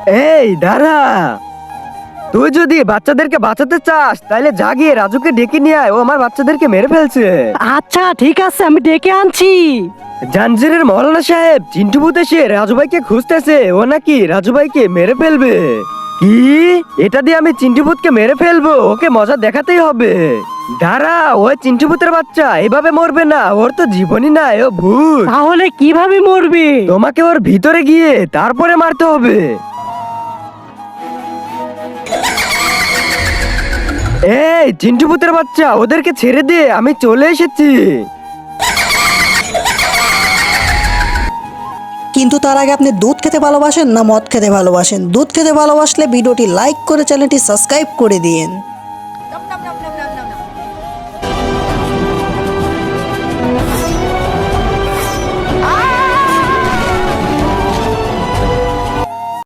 এই দাঁড়া, তুই যদি বাচ্চাদেরকে বাঁচাতে চাস তাহলে যা গিয়ে রাজুকে ডেকে নিয়ে আয়, ও আমার বাচ্চাদেরকে মেরে ফেলছে। আচ্ছা ঠিক আছে, আমি ডেকে আনছি। জাঞ্জিরের মৌলানা সাহেব, চিন্টু ভূত এসে রাজু ভাইকে খুঁজতেছে, ও নাকি রাজু ভাইকে মেরে ফেলবে। কি? এটা দিয়ে আমি চিন্টু ভূতকে মেরে ফেলবো? ওকে মজা দেখাতেই হবে। দাঁড়া, ওই চিন্টু ভূতের বাচ্চা এভাবে মরবে না, ওর তো জীবনই নাই, ও ভূত। তাহলে কিভাবে মরবে? তোমাকে ওর ভিতরে গিয়ে তারপরে মারতে হবে। এই চিন্টু ভূতের বাচ্চা, ওদেরকে ছেড়ে দে, আমি চলে এসেছি। কিন্তু তার আগে আপনি দুধ খেতে ভালোবাসেন না মদ খেতে ভালোবাসেন? দুধ খেতে ভালোবাসলে ভিডিওটি লাইক করে চ্যানেলটি সাবস্ক্রাইব করে দিন।